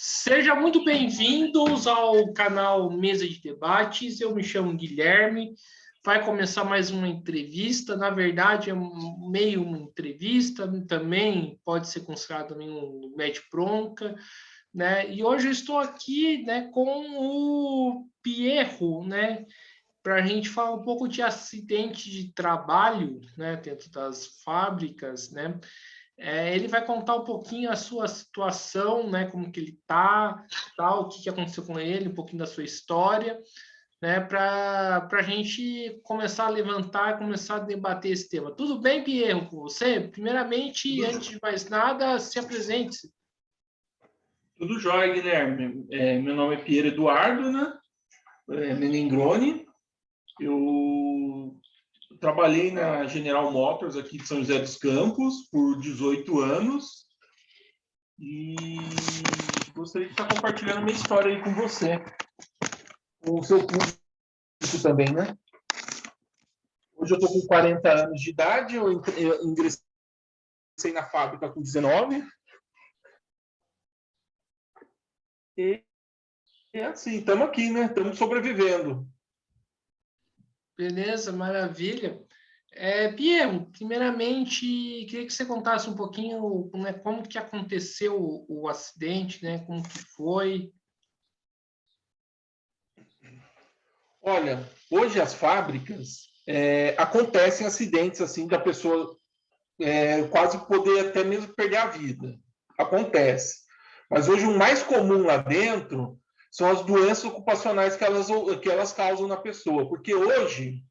Sejam muito bem-vindos ao canal Mesa de Debates. Eu me chamo Guilherme. Vai começar mais uma entrevista. Na verdade, é meio uma entrevista, também pode ser considerado também um bate-bronca, né? E hoje eu estou aqui, né, com o Pierro, né, para a gente falar um pouco de acidente de trabalho, né, dentro das fábricas, né? Ele vai contar um pouquinho a sua situação, né, como que ele está, tal, o que aconteceu com ele, um pouquinho da sua história, né, para a gente começar a levantar, começar a debater esse tema. Tudo bem, Pierro, com você? Primeiramente, antes de mais nada, se apresente-se. Tudo jóia, Guilherme. Meu nome é Pierre Eduardo, né? Meningrone. Eu trabalhei na General Motors aqui de São José dos Campos por 18 anos e gostaria de estar compartilhando a minha história aí com você, com o seu público também, né? Hoje eu estou com 40 anos de idade, eu ingressei na fábrica com 19 e é assim, estamos aqui, né? Estamos sobrevivendo. Beleza, maravilha. Pierro, primeiramente, queria que você contasse um pouquinho, né, como que aconteceu o acidente, né, como que foi. Olha, hoje as fábricas acontecem acidentes assim da pessoa quase poder até mesmo perder a vida. Acontece. Mas hoje o mais comum lá dentro são as doenças ocupacionais que elas causam na pessoa. Porque hoje,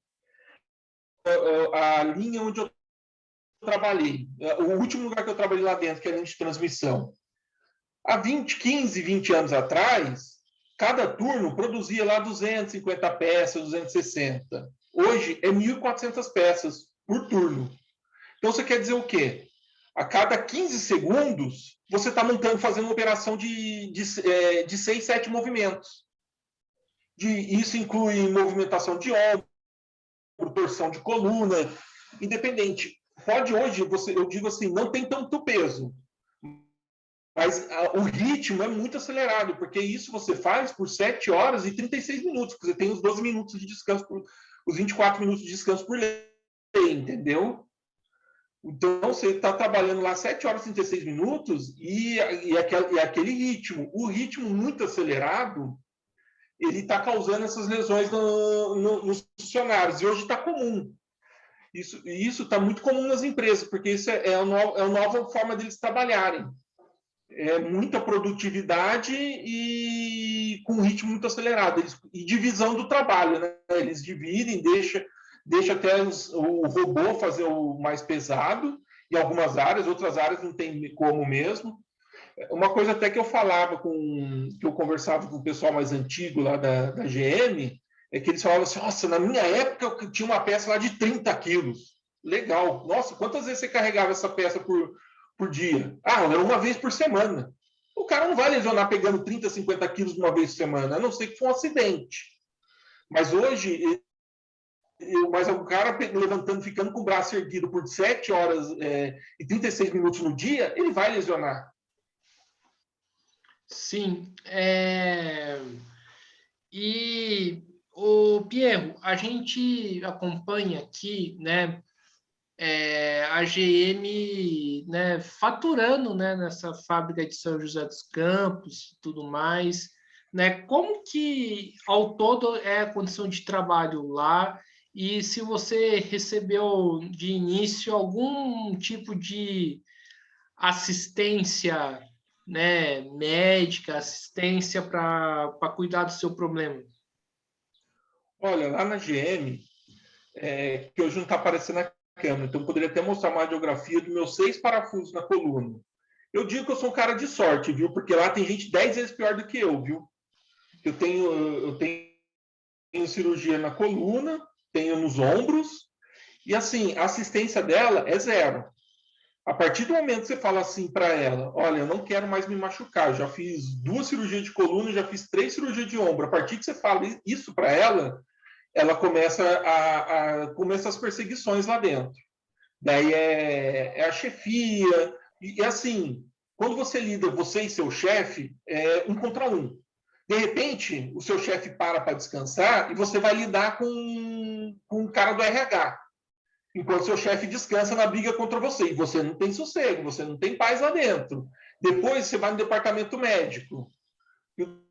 a linha onde eu trabalhei, o último lugar que eu trabalhei lá dentro, que é a linha de transmissão, há 15, 20 anos atrás, cada turno produzia lá 250 peças, 260. Hoje é 1.400 peças por turno. Então, você quer dizer o quê? A cada 15 segundos, você está fazendo uma operação de 6, 7 movimentos. Isso inclui movimentação de ombro, torção de coluna, independente. Pode hoje, eu digo assim, não tem tanto peso, mas o ritmo é muito acelerado, porque isso você faz por 7 horas e 36 minutos, porque você tem os 12 minutos de descanso, os 24 minutos de descanso por lei, entendeu? Então, você está trabalhando lá 7 horas e 36 minutos e aquele ritmo. O ritmo muito acelerado, ele está causando essas lesões nos funcionários. E hoje está comum. Isso está muito comum nas empresas, porque isso é a nova forma deles trabalharem. É muita produtividade e com um ritmo muito acelerado. E divisão do trabalho, né? Eles dividem, deixa até o robô fazer o mais pesado em algumas áreas, outras áreas não tem como mesmo. Uma coisa até que eu conversava com o pessoal mais antigo lá da GM, é que eles falavam assim, nossa, na minha época eu tinha uma peça lá de 30 quilos. Legal. Nossa, quantas vezes você carregava essa peça por dia? Ah, era uma vez por semana. O cara não vai lesionar pegando 30, 50 quilos uma vez por semana, a não ser que for um acidente. Mas hoje, mas o cara levantando, ficando com o braço erguido por 7 horas e 36 minutos no dia, ele vai lesionar. Sim, e o Pierro, a gente acompanha aqui, né, a GM, né, faturando, né, nessa fábrica de São José dos Campos e tudo mais, né? Como que ao todo é a condição de trabalho lá e se você recebeu de início algum tipo de assistência, né, médica, assistência para cuidar do seu problema? Olha, lá na GM, que hoje não está aparecendo na câmera, então eu poderia até mostrar uma radiografia dos meus 6 parafusos na coluna. Eu digo que eu sou um cara de sorte, viu? Porque lá tem gente 10 vezes pior do que eu, viu? Eu tenho cirurgia na coluna, tenho nos ombros, e assim, a assistência dela é zero. A partir do momento que você fala assim para ela, olha, eu não quero mais me machucar, eu já fiz 2 cirurgias de coluna, já fiz 3 cirurgias de ombro. A partir que você fala isso para ela começa as perseguições lá dentro. Daí é a chefia, e assim, quando você lida, você e seu chefe, é um contra um. De repente, o seu chefe para descansar e você vai lidar com o cara do RH. Enquanto seu chefe descansa na briga contra você. E você não tem sossego, você não tem paz lá dentro. Depois você vai no departamento médico. E o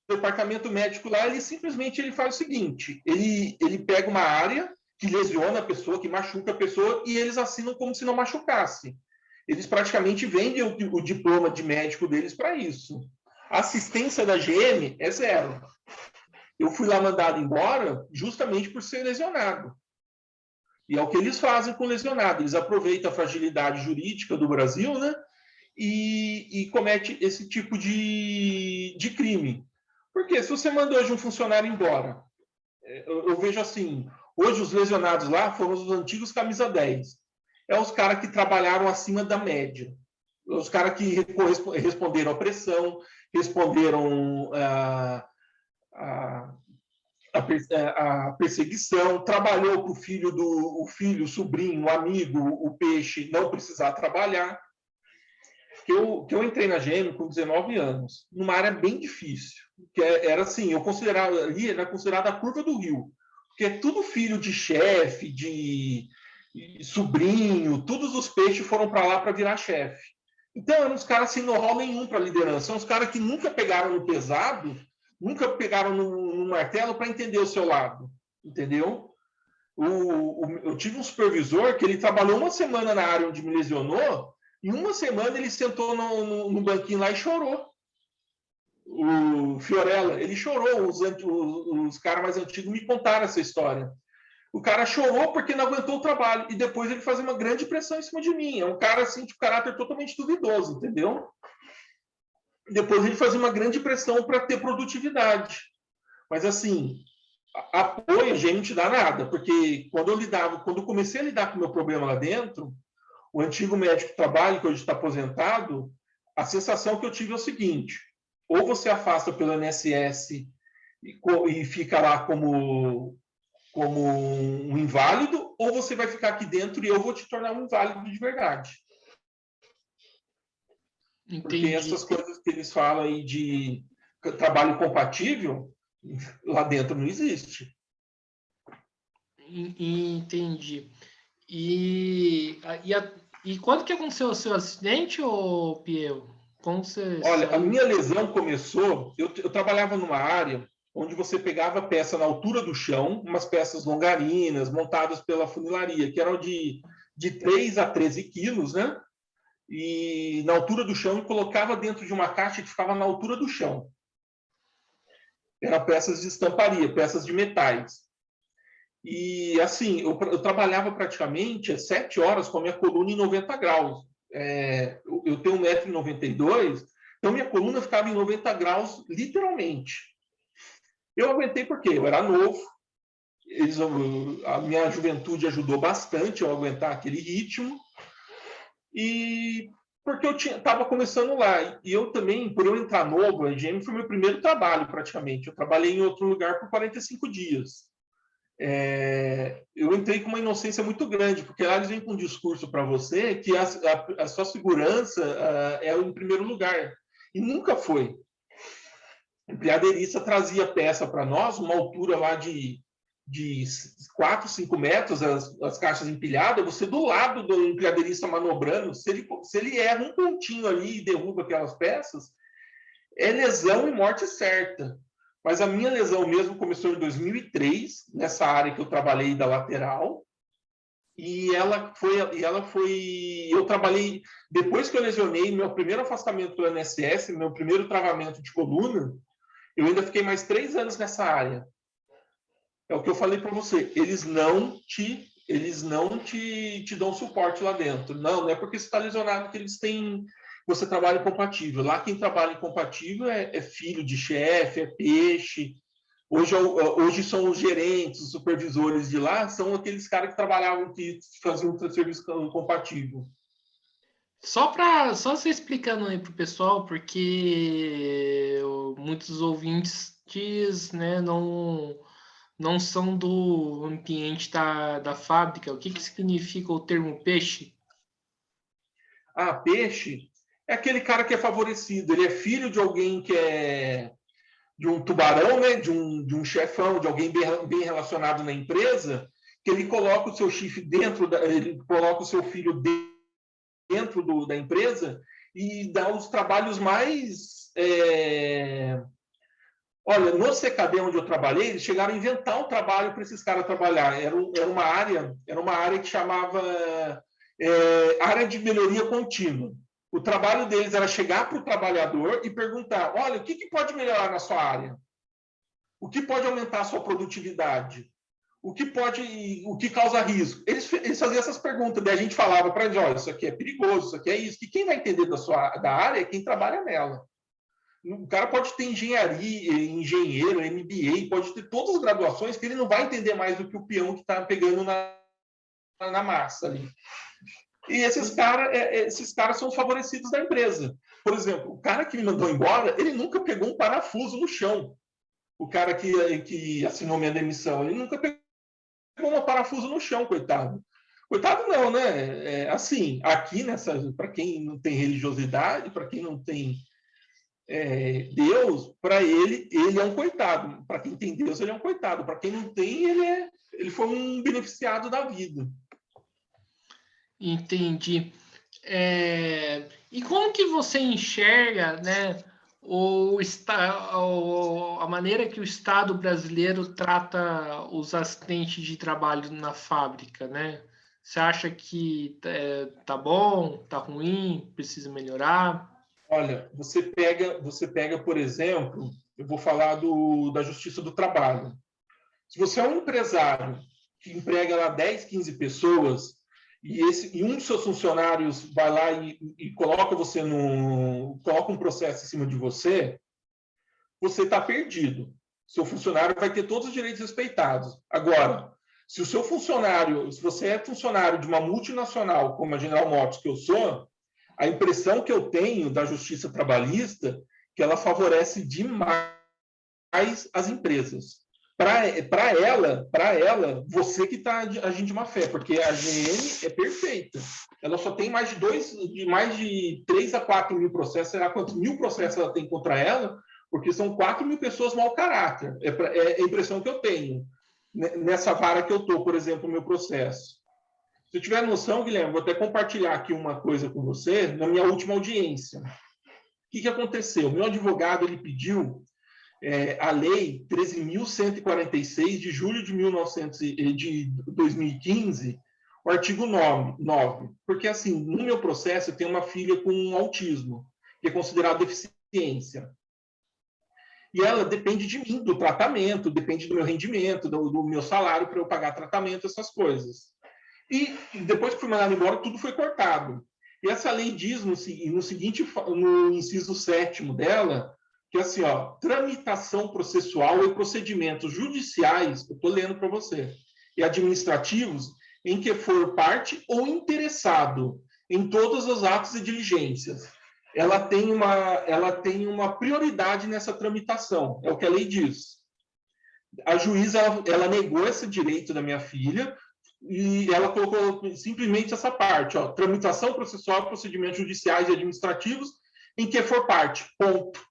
departamento médico lá, ele simplesmente ele faz o seguinte: ele pega uma área que lesiona a pessoa, que machuca a pessoa, e eles assinam como se não machucasse. Eles praticamente vendem o diploma de médico deles para isso. A assistência da GM é zero. Eu fui lá mandado embora justamente por ser lesionado. E é o que eles fazem com o lesionado. Eles aproveitam a fragilidade jurídica do Brasil, né? E comete esse tipo de crime. Porque se você manda hoje um funcionário embora, eu vejo assim, hoje os lesionados lá foram os antigos camisa 10. É os caras que trabalharam acima da média. Os caras que responderam à pressão, responderam a perseguição, trabalhou para o filho, o sobrinho, o amigo, o peixe não precisar trabalhar. Que eu entrei na GM com 19 anos, numa área bem difícil, que era assim, eu considerava ali, era considerada a curva do rio, porque é tudo filho de chefe, de sobrinho, todos os peixes foram para lá para virar chefe. Então, eram uns caras sem know-how nenhum para liderança, são uns caras que nunca pegaram no pesado, nunca pegaram no martelo para entender o seu lado, entendeu? Eu tive um supervisor que ele trabalhou uma semana na área onde me lesionou, e uma semana ele sentou no banquinho lá e chorou. O Fiorella, ele chorou, os caras mais antigos me contaram essa história. O cara chorou porque não aguentou o trabalho, e depois ele fazia uma grande pressão em cima de mim. É um cara assim de caráter totalmente duvidoso, entendeu? Depois ele fazia uma grande pressão para ter produtividade. Mas assim, apoio a gente não te dá nada, porque quando eu comecei a lidar com o meu problema lá dentro, o antigo médico do trabalho, que hoje está aposentado, a sensação que eu tive é o seguinte: ou você afasta pelo INSS e fica lá como um inválido, ou você vai ficar aqui dentro e eu vou te tornar um inválido de verdade. Entendi. Porque essas coisas que eles falam aí de trabalho compatível, lá dentro não existe. Entendi. E quando que aconteceu o seu acidente, ô Piero? Como você Olha, saiu? a minha lesão começou... Eu trabalhava numa área onde você pegava peça na altura do chão, umas peças longarinas, montadas pela funilaria, que eram de 3 a 13 quilos, né? E na altura do chão, e colocava dentro de uma caixa que ficava na altura do chão. Eram peças de estamparia, peças de metais. E, assim, eu trabalhava praticamente 7 horas com a minha coluna em 90 graus. Eu tenho 1,92 m, então minha coluna ficava em 90 graus, literalmente. Eu aguentei porque eu era novo, a minha juventude ajudou bastante a aguentar aquele ritmo, e porque eu estava começando lá. E eu também, por eu entrar novo, a EGM foi meu primeiro trabalho, praticamente. Eu trabalhei em outro lugar por 45 dias. Eu entrei com uma inocência muito grande, porque lá eles vêm com um discurso para você que a sua segurança é em primeiro lugar. E nunca foi. O empilhadeirista trazia peça para nós, uma altura lá de 4, 5 metros, as caixas empilhadas, você do lado do empilhadeirista manobrando, se ele erra um pontinho ali e derruba aquelas peças, é lesão e morte certa. Mas a minha lesão mesmo começou em 2003, nessa área que eu trabalhei da lateral, e ela foi... Eu trabalhei... Depois que eu lesionei, meu primeiro afastamento do INSS, meu primeiro travamento de coluna, eu ainda fiquei mais 3 anos nessa área. É o que eu falei para você, eles não te dão suporte lá dentro. Não é porque você está lesionado que eles têm... Você trabalha incompatível. Lá quem trabalha incompatível é filho de chefe, é peixe. Hoje são os gerentes, os supervisores de lá, são aqueles caras que trabalhavam, que faziam um serviço incompatível. Só você explicando aí para o pessoal, porque muitos ouvintes, né, não são do ambiente da fábrica. O que significa o termo peixe? Peixe é aquele cara que é favorecido. Ele é filho de alguém que é de um tubarão, né? de um chefão, de alguém bem relacionado na empresa, que ele coloca o seu chifre ele coloca o seu filho dentro da empresa e dá os trabalhos mais... Olha, no CKD onde eu trabalhei, eles chegaram a inventar um trabalho para esses caras trabalhar. Era uma área que chamava área de melhoria contínua. O trabalho deles era chegar para o trabalhador e perguntar: olha, o que pode melhorar na sua área? O que pode aumentar a sua produtividade? O que causa risco? Eles faziam essas perguntas, daí a gente falava para eles: olha, isso aqui é perigoso, isso aqui é isso. Que quem vai entender da área é quem trabalha nela. O cara pode ter engenharia, engenheiro, MBA, pode ter todas as graduações que ele não vai entender mais do que o peão que está pegando na massa ali. E esses caras são os favorecidos da empresa. Por exemplo, o cara que me mandou embora, ele nunca pegou um parafuso no chão. O cara que assinou minha demissão, ele nunca pegou um parafuso no chão, coitado. Coitado não, né? Assim, aqui para quem não tem religiosidade, para quem não tem Deus, para ele é um coitado. Para quem tem Deus, ele é um coitado. Para quem não tem, ele foi um beneficiado da vida. Entendi. E como que você enxerga, né, a maneira que o Estado brasileiro trata os assistentes de trabalho na fábrica, né? Você acha que tá bom, tá ruim, precisa melhorar? Olha, você pega, por exemplo, eu vou falar da Justiça do Trabalho. Se você é um empresário que emprega lá 10, 15 pessoas e um dos seus funcionários vai lá e coloca coloca um processo em cima de você está perdido. Seu funcionário vai ter todos os direitos respeitados. Agora, se você é funcionário de uma multinacional como a General Motors, que eu sou, a impressão que eu tenho da justiça trabalhista é que ela favorece demais as empresas. Para ela, você que está agindo de má fé, porque a GM é perfeita. Ela só tem mais de 3 a 4 mil processos, sei lá quantos mil processos ela tem contra ela, porque são 4 mil pessoas mau caráter. É a impressão que eu tenho. Nessa vara que eu estou, por exemplo, no meu processo. Se eu tiver noção, Guilherme, vou até compartilhar aqui uma coisa com você, na minha última audiência. O que aconteceu? Meu advogado ele pediu a Lei 13.146, de julho de 2015, o artigo 9. Porque, assim, no meu processo, eu tenho uma filha com autismo, que é considerada deficiência. E ela depende de mim, do tratamento, depende do meu rendimento, do meu salário para eu pagar tratamento, essas coisas. E depois que fui mandado embora, tudo foi cortado. E essa lei diz no inciso 7º dela, que assim, tramitação processual e procedimentos judiciais, eu estou lendo para você, e administrativos, em que for parte ou interessado em todos os atos e diligências. Ela tem uma prioridade nessa tramitação, é o que a lei diz. A juíza, ela negou esse direito da minha filha, e ela colocou simplesmente essa parte, tramitação processual, procedimentos judiciais e administrativos, em que for parte, ponto.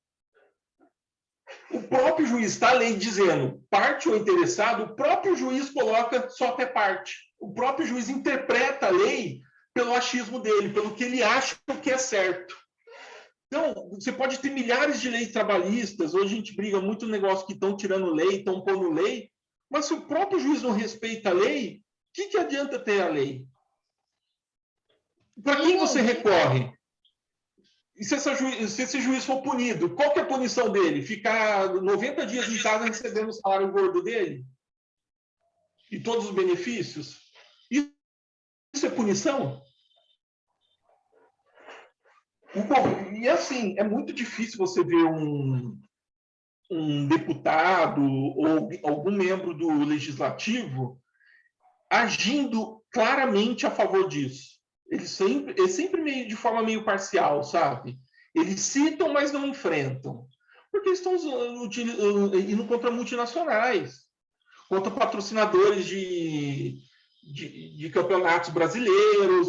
O próprio juiz está a lei dizendo parte ou interessado, o próprio juiz coloca só até parte. O próprio juiz interpreta a lei pelo achismo dele, pelo que ele acha que é certo. Então, você pode ter milhares de leis trabalhistas, hoje a gente briga muito no negócio que estão tirando lei, estão pondo lei, mas se o próprio juiz não respeita a lei, o que adianta ter a lei? Para quem você recorre? E se esse juiz for punido, qual que é a punição dele? Ficar 90 dias em casa recebendo o salário gordo dele? E todos os benefícios? Isso é punição? E assim, é muito difícil você ver um deputado ou algum membro do legislativo agindo claramente a favor disso. Eles sempre de forma meio parcial, sabe? Eles citam, mas não enfrentam. Porque estão indo contra multinacionais, contra patrocinadores de campeonatos brasileiros,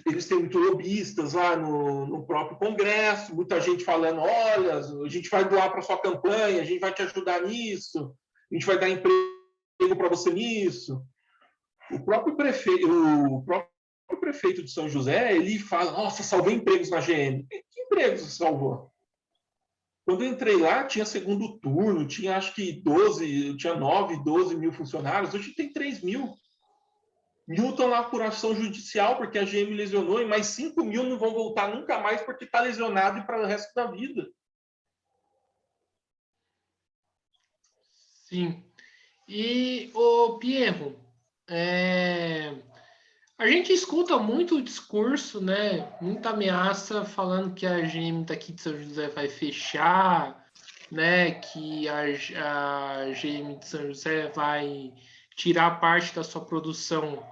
Eles têm muitos lobistas lá no próprio Congresso, muita gente falando, olha, a gente vai doar para sua campanha, a gente vai te ajudar nisso, a gente vai dar emprego para você nisso. O próprio prefeito de São José, ele fala, nossa, salvei empregos na GM. Que empregos você salvou? Quando eu entrei lá, tinha segundo turno, tinha acho que 9, 12 mil funcionários, hoje tem 3 mil. Mil estão lá por ação judicial, porque a GM lesionou, e mais 5 mil não vão voltar nunca mais porque está lesionado e para o resto da vida. Sim. E, o Pierro, a gente escuta muito o discurso, né? Muita ameaça falando que a GM daqui de São José vai fechar, né? Que a GM de São José vai tirar parte da sua produção,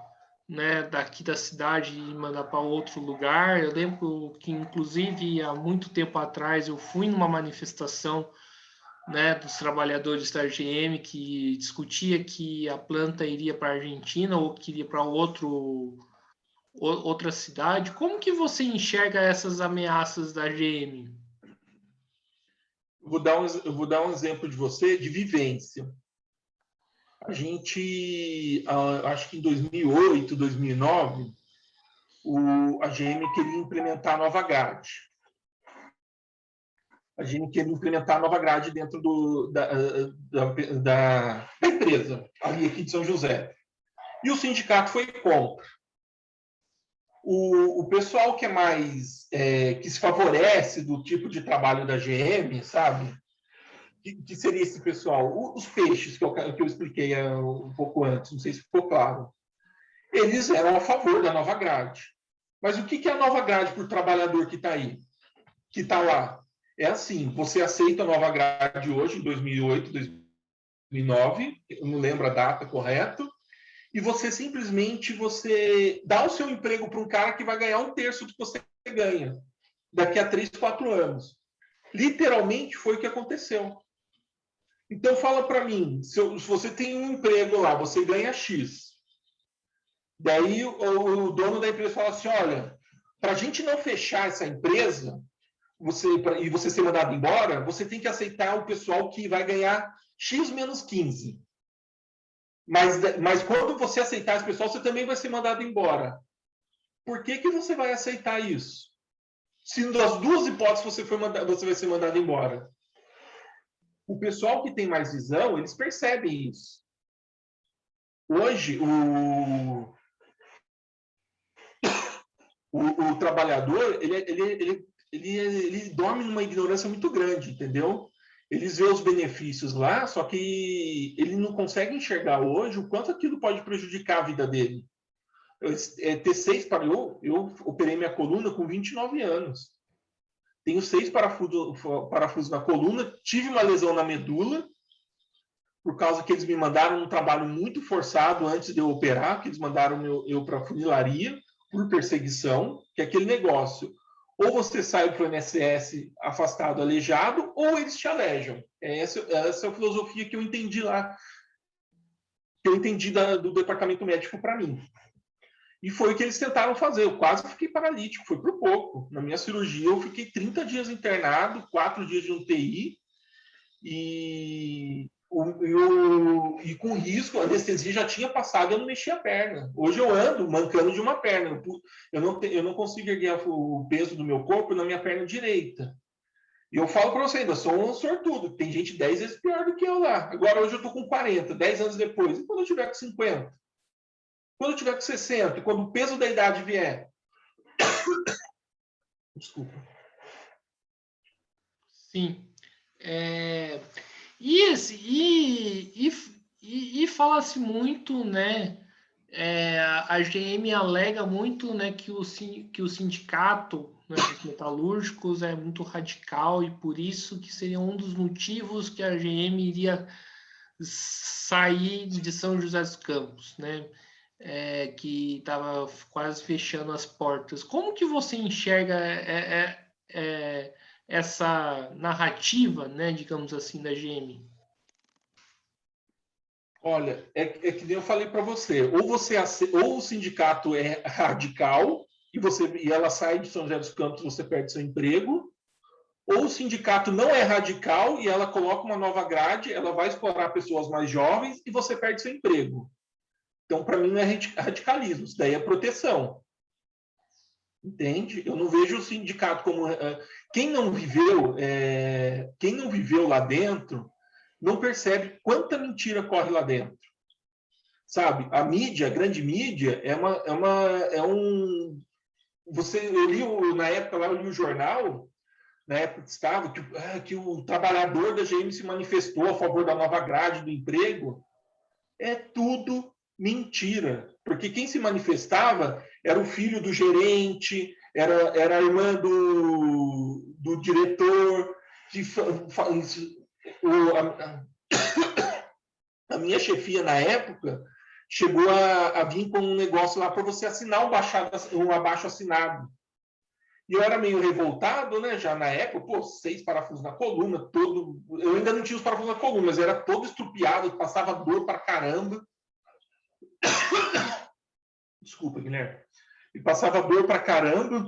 né? Daqui da cidade e mandar para outro lugar. Eu lembro que, inclusive, há muito tempo atrás eu fui numa manifestação, né, dos trabalhadores da GM que discutia que a planta iria para a Argentina ou que iria para outra cidade. Como que você enxerga essas ameaças da GM? Eu vou dar um exemplo de você, de vivência. A gente, acho que em 2008, 2009, a GM queria implementar a nova grade. A GM queria implementar a nova grade dentro da empresa, ali aqui de São José. E o sindicato foi contra. O pessoal que é mais que se favorece do tipo de trabalho da GM, sabe? Que seria esse pessoal? Os peixes que eu expliquei um pouco antes, não sei se ficou claro. Eles eram a favor da nova grade. Mas o que é a nova grade para o trabalhador que está aí? Que está lá? É assim, você aceita a nova grade hoje, em 2008, 2009, eu não lembro a data correta, e você dá o seu emprego para um cara que vai ganhar 1/3 do que você ganha daqui a 3, 4 anos. Literalmente foi o que aconteceu. Então fala para mim, se você tem um emprego lá, você ganha X. Daí o dono da empresa fala assim, olha, para a gente não fechar essa empresa e você ser mandado embora, você tem que aceitar o pessoal que vai ganhar X menos 15. Mas quando você aceitar esse pessoal, você também vai ser mandado embora. Por que você vai aceitar isso? Se das duas hipóteses você vai ser mandado embora. O pessoal que tem mais visão, eles percebem isso. Hoje, o trabalhador, ele dorme numa ignorância muito grande, entendeu? Eles vê os benefícios lá, só que ele não consegue enxergar hoje o quanto aquilo pode prejudicar a vida dele. T6 para eu operei minha coluna com 29 anos. Tenho 6 parafusos na coluna, tive uma lesão na medula, por causa que eles me mandaram um trabalho muito forçado antes de eu operar, que eles mandaram eu para a funilaria por perseguição, que é aquele negócio. Ou você sai para o INSS afastado, aleijado, ou eles te alejam. Essa é a filosofia que eu entendi lá, que eu entendi do departamento médico para mim. E foi o que eles tentaram fazer. Eu quase fiquei paralítico, foi por pouco. Na minha cirurgia, eu fiquei 30 dias internado, 4 dias de UTI, e com risco, a anestesia já tinha passado, eu não mexia a perna. Hoje eu ando mancando de uma perna. Eu não consigo erguer o peso do meu corpo na minha perna direita. E eu falo para você ainda, sou um sortudo. Tem gente 10 vezes pior do que eu lá. Agora, hoje eu estou com 40, 10 anos depois. E quando eu tiver com 50? Quando eu tiver com 60? Quando o peso da idade vier? Desculpa. Sim. E fala-se muito, né? A GM alega muito, né, que o sindicato, né, dos metalúrgicos é muito radical e por isso que seria um dos motivos que a GM iria sair de São José dos Campos, né? Que estava quase fechando as portas. Como que você enxerga essa narrativa, né, digamos assim, da GM? Olha, é que nem eu falei para você, ou o sindicato é radical e ela sai de São José dos Campos, você perde seu emprego, ou o sindicato não é radical e ela coloca uma nova grade, ela vai explorar pessoas mais jovens e você perde seu emprego. Então, para mim, não é radicalismo, isso daí é proteção. Entende? Eu não vejo o sindicato como. Quem não viveu lá dentro não percebe quanta mentira corre lá dentro. Sabe? A mídia, a grande mídia, eu li, na época lá, eu li o jornal, na época que estava, que o trabalhador da GM se manifestou a favor da nova grade do emprego. É tudo mentira. Porque quem se manifestava era o filho do gerente, era a irmã do diretor. A minha chefia, na época, chegou a vir com um negócio lá para você assinar um abaixo-assinado. E eu era meio revoltado, né? Já na época, 6 parafusos na coluna, todo. Eu ainda não tinha os parafusos na coluna, mas era todo estrupiado, passava dor para caramba. Desculpa, Guilherme. E passava dor para caramba.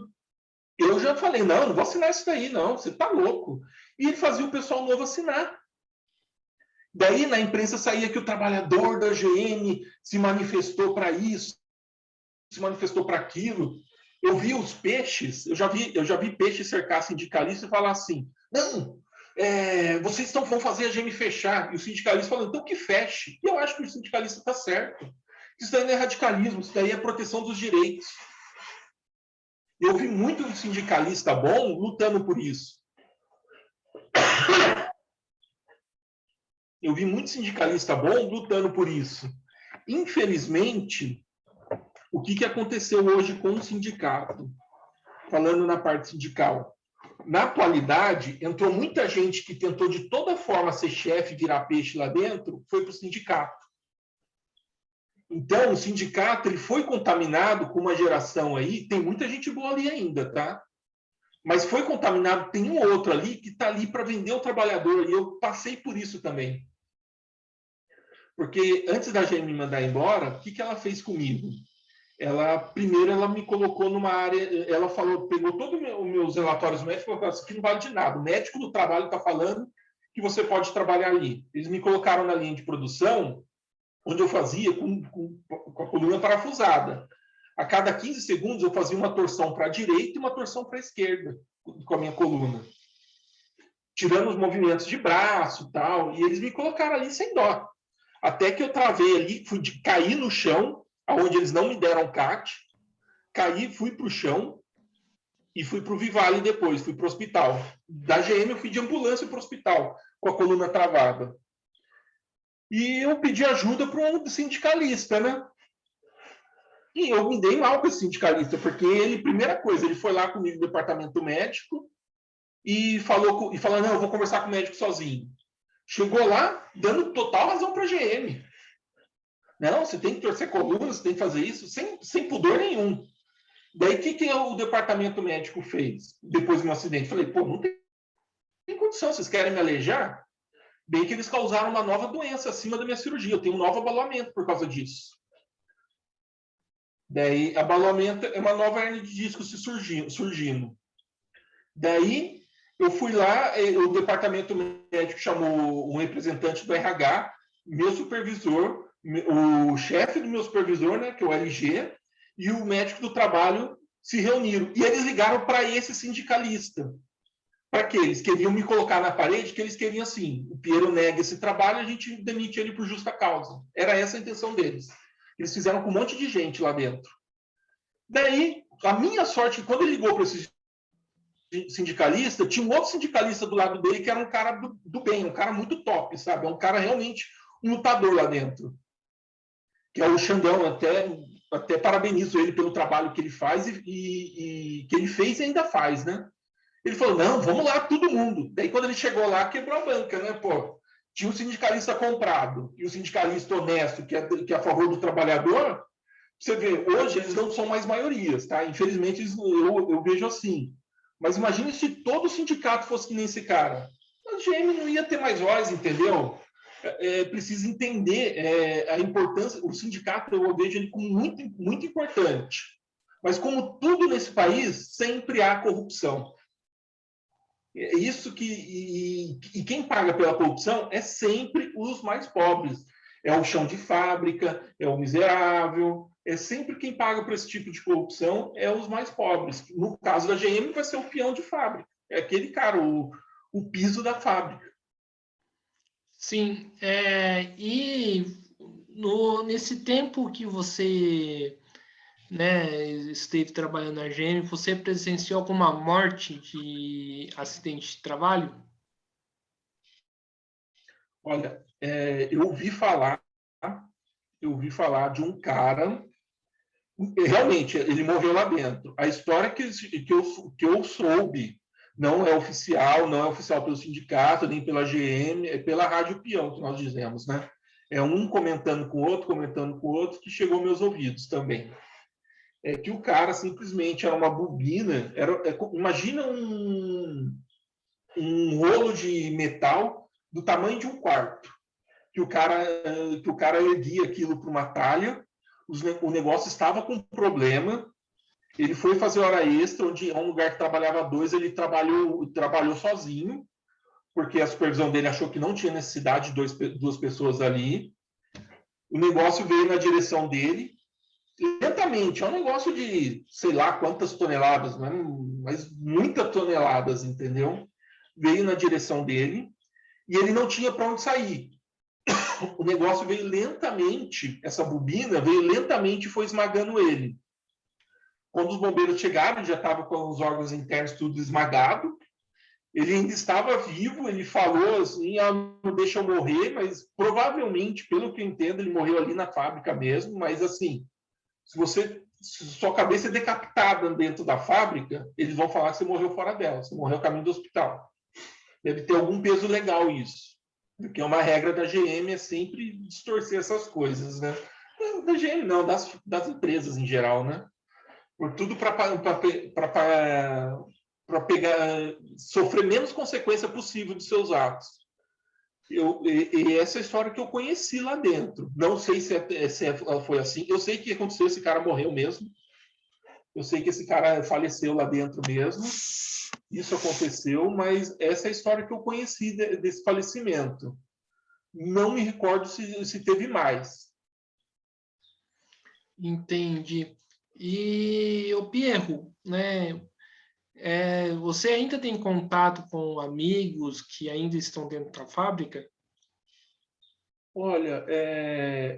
Eu já falei, não vou assinar isso daí, não, você tá louco. E ele fazia o pessoal novo assinar. Daí na imprensa saía que o trabalhador da GM se manifestou para isso, se manifestou para aquilo. Eu vi os peixes, eu já vi peixe cercar sindicalista e falar assim, não, vocês vão fazer a GM fechar. E o sindicalista falando, então que feche. E eu acho que o sindicalista está certo. Isso daí não é radicalismo, isso daí é proteção dos direitos. Eu vi muito sindicalista bom lutando por isso. Eu vi muito sindicalista bom lutando por isso. Infelizmente, o que aconteceu hoje com o sindicato? Falando na parte sindical. Na atualidade, entrou muita gente que tentou de toda forma ser chefe, virar peixe lá dentro, foi para o sindicato. Então, o sindicato ele foi contaminado com uma geração aí, tem muita gente boa ali ainda, tá? Mas foi contaminado, tem um ou outro ali que está ali para vender o trabalhador, e eu passei por isso também. Porque antes da GM me mandar embora, o que ela fez comigo? Primeiro ela me colocou numa área, ela pegou todos os meus relatórios médicos e falou assim, que não vale de nada. O médico do trabalho está falando que você pode trabalhar ali. Eles me colocaram na linha de produção, onde eu fazia com a coluna parafusada. A cada 15 segundos eu fazia uma torção para a direita e uma torção para a esquerda com a minha coluna. Tirando os movimentos de braço e tal. E eles me colocaram ali sem dó. Até que eu travei ali, caí no chão, onde eles não me deram CAT, caí, fui para o chão e fui para o Vivale depois, fui para o hospital. Da GM eu fui de ambulância para o hospital, com a coluna travada. E eu pedi ajuda para um sindicalista, né? E eu me dei mal com esse sindicalista, porque ele, primeira coisa, ele foi lá comigo no departamento médico e falou, não, eu vou conversar com o médico sozinho. Chegou lá, dando total razão para a GM. Não, você tem que torcer coluna, você tem que fazer isso, sem pudor nenhum. Daí, o que o departamento médico fez depois do meu acidente? Falei, não tem condição, vocês querem me alejar? Bem que eles causaram uma nova doença acima da minha cirurgia, eu tenho um novo abalamento por causa disso. Daí, abalamento é uma nova hernia de disco surgindo. Daí, eu fui lá, o departamento médico chamou um representante do RH, meu supervisor, o chefe do meu supervisor, né, que é o LG, e o médico do trabalho se reuniram. E eles ligaram para esse sindicalista. Para quê? Eles queriam me colocar na parede, que eles queriam assim, o Piero nega esse trabalho, a gente demite ele por justa causa. Era essa a intenção deles. Eles fizeram com um monte de gente lá dentro. Daí, a minha sorte, quando ele ligou para esse sindicalista, tinha um outro sindicalista do lado dele que era um cara do bem, um cara muito top, sabe? É um cara realmente um lutador lá dentro. Que é o Xandão, até parabenizo ele pelo trabalho que ele faz e que ele fez e ainda faz, né? Ele falou, não, vamos lá, todo mundo. Daí, quando ele chegou lá, quebrou a banca, né? Tinha um sindicalista comprado e o sindicalista honesto, que é a favor do trabalhador. Você vê, hoje eles não são mais maiorias, tá? Infelizmente, eu vejo assim. Mas imagine se todo sindicato fosse que nem esse cara. A GM não ia ter mais voz, entendeu? precisa entender a importância. O sindicato, eu vejo ele como muito, muito importante. Mas, como tudo nesse país, sempre há corrupção. É isso e quem paga pela corrupção é sempre os mais pobres. É o chão de fábrica, é o miserável, é sempre quem paga por esse tipo de corrupção é os mais pobres. No caso da GM, vai ser o peão de fábrica. É aquele cara, o piso da fábrica. Sim, e nesse tempo que você, né, esteve trabalhando na GM, você presenciou alguma morte de acidente de trabalho? Olha, eu ouvi falar de um cara, realmente, ele morreu lá dentro. A história que eu soube não é oficial pelo sindicato, nem pela GM, é pela Rádio Peão, que nós dizemos, né? É um comentando com o outro, que chegou aos meus ouvidos também. É que o cara simplesmente era uma bobina, imagina um rolo de metal do tamanho de um quarto, que o cara erguia aquilo para uma talha, o negócio estava com problema, ele foi fazer hora extra, onde é um lugar que trabalhava dois, ele trabalhou sozinho, porque a supervisão dele achou que não tinha necessidade de duas pessoas ali. O negócio veio na direção dele, lentamente, é um negócio de sei lá quantas toneladas, mas muitas toneladas, entendeu? Veio na direção dele e ele não tinha para onde sair. O negócio veio lentamente, essa bobina veio lentamente e foi esmagando ele. Quando os bombeiros chegaram, ele já estava com os órgãos internos tudo esmagado. Ele ainda estava vivo, ele falou assim, não deixa eu morrer, mas provavelmente, pelo que eu entendo, ele morreu ali na fábrica mesmo, mas assim, se sua cabeça é decapitada dentro da fábrica, eles vão falar que você morreu fora dela, você morreu a caminho do hospital. Deve ter algum peso legal isso. Porque é uma regra da GM é sempre distorcer essas coisas, né? Da GM não, das empresas em geral, né? Por tudo para pegar, sofrer menos consequência possível dos seus atos. E essa é a história que eu conheci lá dentro. Não sei se foi assim. Eu sei que aconteceu, esse cara morreu mesmo. Eu sei que esse cara faleceu lá dentro mesmo. Isso aconteceu, mas essa é a história que eu conheci desse falecimento. Não me recordo se teve mais. Entendi. E o Pierro, né? Você ainda tem contato com amigos que ainda estão dentro da fábrica? Olha,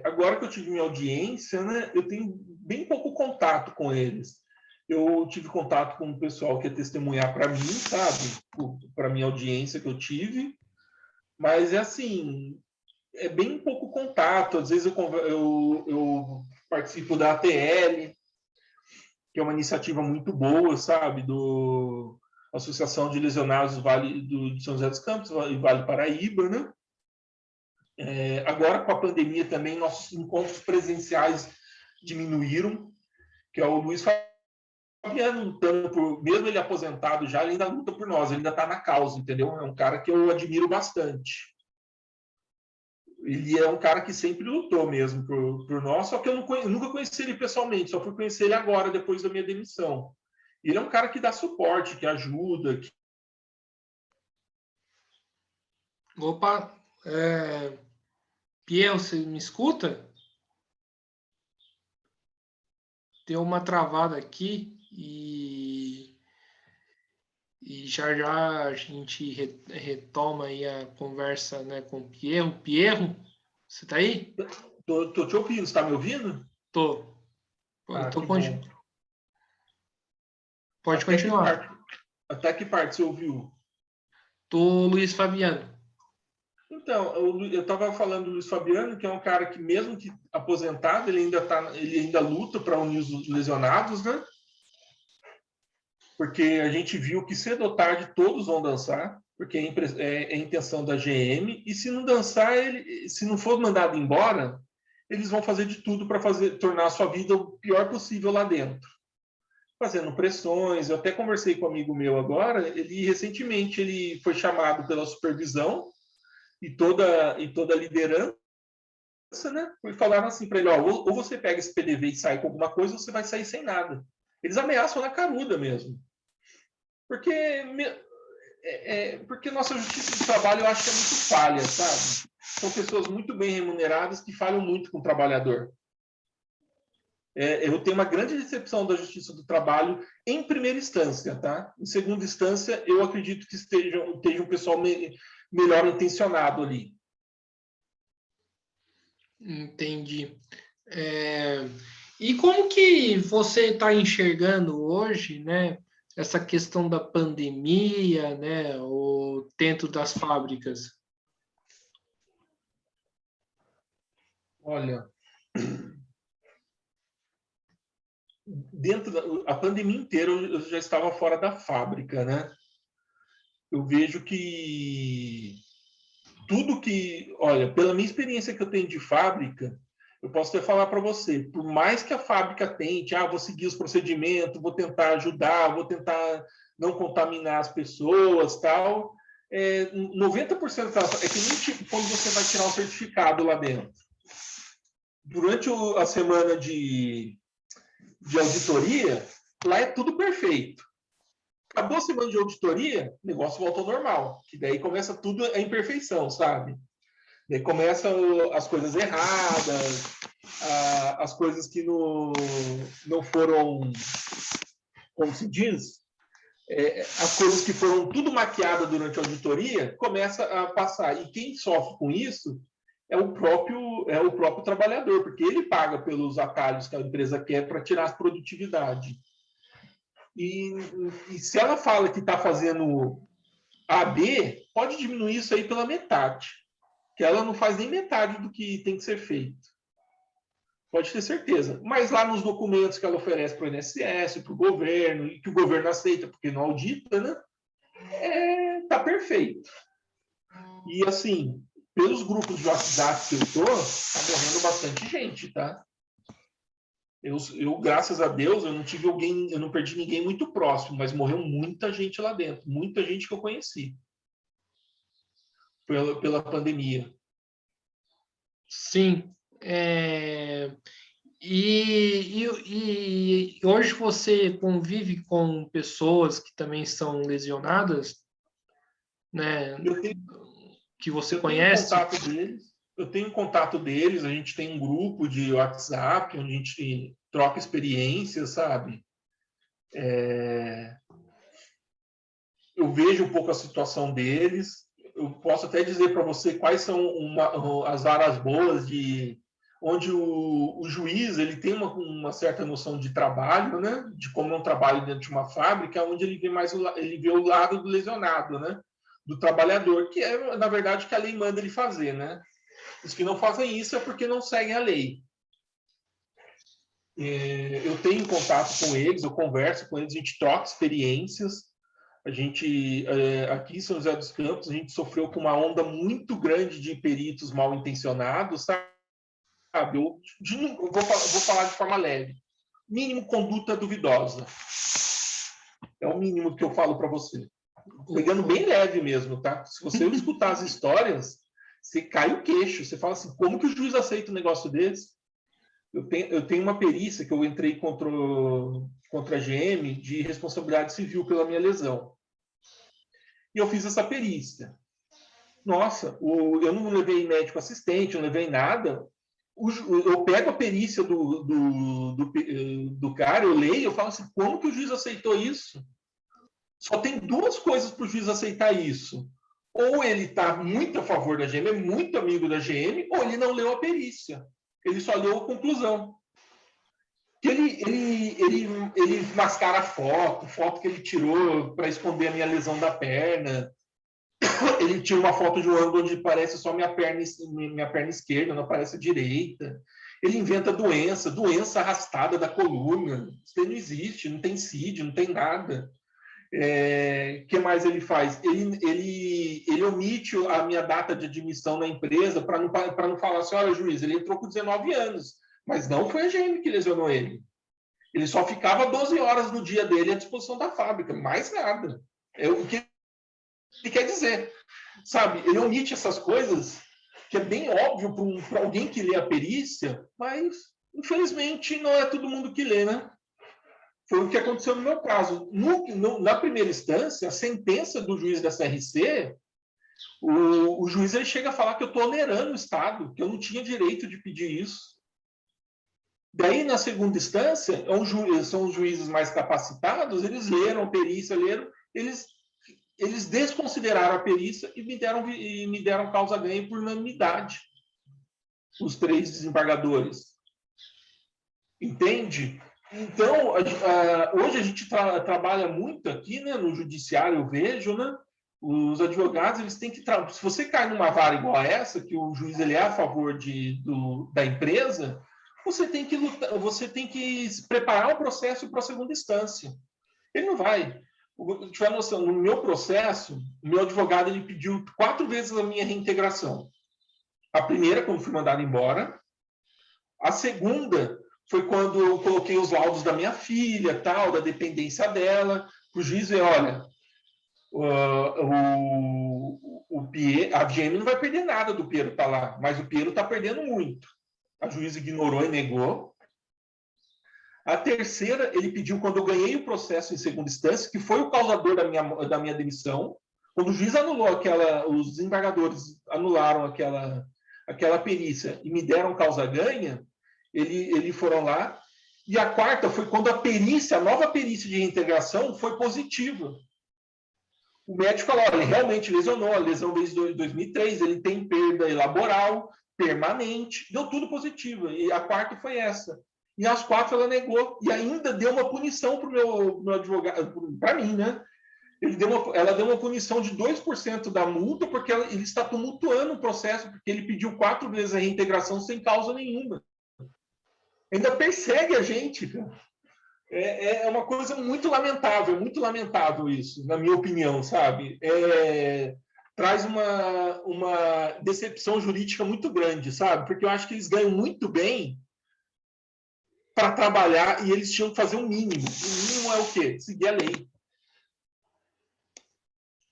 agora que eu tive minha audiência, né, eu tenho bem pouco contato com eles. Eu tive contato com o pessoal que ia testemunhar para mim, sabe? Para minha audiência que eu tive. Mas é assim, é bem pouco contato. Às vezes eu participo da ATL, que é uma iniciativa muito boa, sabe? Do Associação de Lesionados do Vale de São José dos Campos e Vale Paraíba, né? Agora, com a pandemia também, nossos encontros presenciais diminuíram, que é o Luiz Fabiano lutando mesmo ele aposentado já, ele ainda luta por nós, ele ainda está na causa, entendeu? É um cara que eu admiro bastante. Ele é um cara que sempre lutou mesmo por nós, só que eu nunca conheci ele pessoalmente, só fui conhecer ele agora, depois da minha demissão. Ele é um cara que dá suporte, que ajuda. Opa, Pierre, você me escuta? Deu uma travada aqui e já já a gente retoma aí a conversa, né, com o Pierro. Pierro, você tá aí? Tô te ouvindo, você está me ouvindo? Tô. Que bom. Pode continuar. Até que parte você ouviu? Tô, Luiz Fabiano. Então, eu estava falando do Luiz Fabiano, que é um cara que, mesmo que aposentado, ele ainda luta para unir os lesionados, né? Porque a gente viu que cedo ou tarde todos vão dançar, porque é a intenção da GM, e se não dançar, se não for mandado embora, eles vão fazer de tudo para tornar a sua vida o pior possível lá dentro. Fazendo pressões, eu até conversei com um amigo meu agora, recentemente ele foi chamado pela supervisão, e toda a liderança, né? E falaram assim para ele, ó, ou você pega esse PDV e sai com alguma coisa, ou você vai sair sem nada. Eles ameaçam na caruda mesmo. Porque nossa justiça do trabalho eu acho que é muito falha, sabe? São pessoas muito bem remuneradas que falham muito com o trabalhador. Eu tenho uma grande decepção da justiça do trabalho em primeira instância, tá? Em segunda instância, eu acredito que esteja um pessoal melhor intencionado ali. Entendi. E como que você está enxergando hoje, né, essa questão da pandemia, né, dentro das fábricas? Olha, a pandemia inteira eu já estava fora da fábrica, né? Eu vejo que olha, pela minha experiência que eu tenho de fábrica, eu posso até falar para você, por mais que a fábrica tente, vou seguir os procedimentos, vou tentar ajudar, vou tentar não contaminar as pessoas, tal, 90% é que nem tipo quando você vai tirar um certificado lá dentro. Durante a semana de auditoria, lá é tudo perfeito. Acabou a semana de auditoria, o negócio volta ao normal, que daí começa tudo a imperfeição, sabe? Daí começam as coisas erradas, as coisas que não foram, como se diz, as coisas que foram tudo maquiadas durante a auditoria, começa a passar. E quem sofre com isso é o próprio trabalhador, porque ele paga pelos atalhos que a empresa quer para tirar a produtividade. E se ela fala que está fazendo A, B, pode diminuir isso aí pela metade, que ela não faz nem metade do que tem que ser feito. Pode ter certeza. Mas lá nos documentos que ela oferece para o INSS, para o governo, e que o governo aceita, porque não audita, né? Tá perfeito. E assim, pelos grupos de WhatsApp que eu tô, tá morrendo bastante gente, tá? Eu, graças a Deus, eu não perdi ninguém muito próximo, mas morreu muita gente lá dentro, muita gente que eu conheci pela pandemia. Sim. E hoje você convive com pessoas que também são lesionadas, né? Que você conhece? Eu tenho contato deles, a gente tem um grupo de WhatsApp onde a gente troca experiências, sabe? Eu vejo um pouco a situação deles. Eu posso até dizer para você quais são as varas boas de onde o juiz ele tem uma certa noção de trabalho, né? De como é um trabalho dentro de uma fábrica, onde ele vê o lado do lesionado, né? Do trabalhador, que é, na verdade, o que a lei manda ele fazer, né? Os que não fazem isso é porque não seguem a lei. Eu tenho contato com eles, eu converso com eles, a gente troca experiências. A gente, aqui em São José dos Campos, a gente sofreu com uma onda muito grande de peritos mal intencionados, sabe? Eu vou falar de forma leve. Mínimo conduta duvidosa. É o mínimo que eu falo para você. Pegando bem leve mesmo, tá? Se você escutar as histórias, você cai o queixo. Você fala assim, como que o juiz aceita um negócio desse? Eu tenho uma perícia que eu entrei contra a GM de responsabilidade civil pela minha lesão. E eu fiz essa perícia. Nossa, eu não levei médico assistente, não levei nada. Eu pego a perícia do cara, eu leio, eu falo assim, como que o juiz aceitou isso? Só tem duas coisas para o juiz aceitar isso. Ou ele está muito a favor da GM, é muito amigo da GM, ou ele não leu a perícia. Ele só leu a conclusão. Ele mascara foto que ele tirou para esconder a minha lesão da perna. Ele tira uma foto de um ângulo onde parece só minha perna esquerda, não aparece a direita. Ele inventa doença arrastada da coluna. Isso não existe, não tem CID, não tem nada. Que mais ele faz? Ele omite a minha data de admissão na empresa para não falar assim, olha, juiz, ele entrou com 19 anos, mas não foi a GM que lesionou ele. Ele só ficava 12 horas no dia dele à disposição da fábrica, mais nada. O que ele quer dizer? sabe? Ele omite essas coisas que é bem óbvio para alguém que lê a perícia, mas, infelizmente, não é todo mundo que lê, né? Foi o que aconteceu no meu caso. Na primeira instância, a sentença do juiz da CRC, o juiz ele chega a falar que eu estou onerando o Estado, que eu não tinha direito de pedir isso. Daí, na segunda instância, são os juízes mais capacitados, eles leram a perícia, eles desconsideraram a perícia e me deram causa-ganha por unanimidade, os 3 desembargadores. Entende? Então, hoje a gente trabalha muito aqui, né, no judiciário, eu vejo, né, os advogados, eles têm que... Se você cai numa vara igual a essa, que o juiz ele é a favor da empresa, você tem que lutar, você tem que preparar o processo para a segunda instância. Ele não vai. Tiver noção, no meu processo, o meu advogado ele pediu 4 vezes a minha reintegração. A primeira, quando fui mandado embora. A segunda foi quando eu coloquei os laudos da minha filha, tal, da dependência dela. O juiz veio, olha, a GM não vai perder nada do Piero estar lá, mas o Piero está perdendo muito. A juíza ignorou e negou. A terceira, ele pediu quando eu ganhei o processo em segunda instância, que foi o causador da minha demissão. Quando o juiz anulou os desembargadores anularam aquela perícia e me deram causa-ganha, eles foram lá. E a quarta foi quando a nova perícia de reintegração foi positiva. O médico falou, olha, ele realmente lesionou, a lesão desde 2003, ele tem perda laboral permanente, deu tudo positivo. E a quarta foi essa. E as 4 ela negou, e ainda deu uma punição para o meu advogado, para mim, né? Ela deu uma punição de 2% da multa, porque ele está tumultuando o processo, porque ele pediu 4 vezes a reintegração sem causa nenhuma. Ainda persegue a gente, cara. É uma coisa muito lamentável isso, na minha opinião, sabe? Traz uma decepção jurídica muito grande, sabe? Porque eu acho que eles ganham muito bem para trabalhar e eles tinham que fazer o mínimo. O mínimo é o quê? Seguir a lei.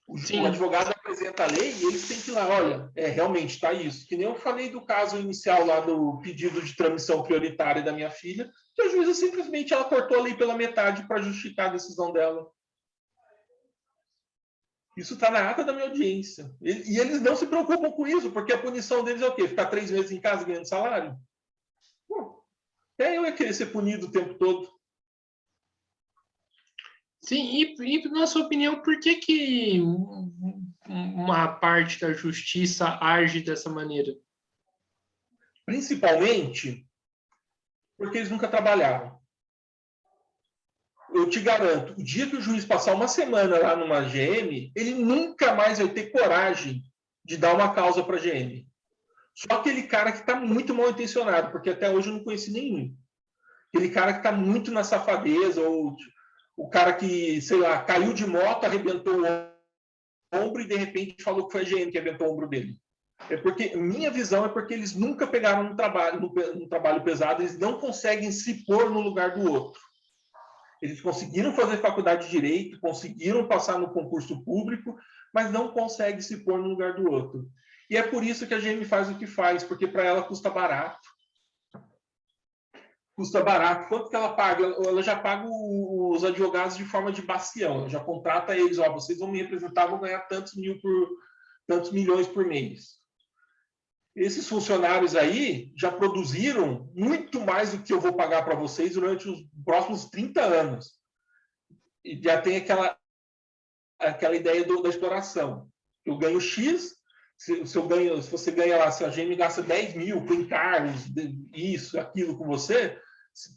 O advogado apresenta a lei e eles têm que ir lá, olha, realmente está isso. Que nem eu falei do caso inicial lá do pedido de transmissão prioritária da minha filha, que a juíza simplesmente ela cortou a lei pela metade para justificar a decisão dela. Isso está na ata da minha audiência. E eles não se preocupam com isso, porque a punição deles é o quê? Ficar 3 meses em casa ganhando salário? Eu ia querer ser punido o tempo todo. Sim, e na sua opinião, por que uma parte da justiça age dessa maneira? Principalmente porque eles nunca trabalharam. Eu te garanto, o dia que o juiz passar uma semana lá numa GM, ele nunca mais vai ter coragem de dar uma causa para a GM. Só aquele cara que está muito mal intencionado, porque até hoje eu não conheci nenhum. Aquele cara que está muito na safadeza, ou o cara que, sei lá, caiu de moto, arrebentou o ombro e de repente falou que foi a GM que arrebentou o ombro dele. Minha visão é porque eles nunca pegaram no trabalho pesado, eles não conseguem se pôr no lugar do outro. Eles conseguiram fazer faculdade de Direito, conseguiram passar no concurso público, mas não conseguem se pôr no lugar do outro. E é por isso que a GM faz o que faz, porque para ela custa barato. Custa barato. Quanto que ela paga? Ela já paga os advogados de forma de bastião. Ela já contrata eles, vocês vão me representar, vão ganhar tantos milhões por mês. Esses funcionários aí já produziram muito mais do que eu vou pagar para vocês durante os próximos 30 anos. E já tem aquela ideia da exploração. Eu ganho X, se você ganha lá, se a GM gasta 10 mil com encargos, isso, aquilo com você,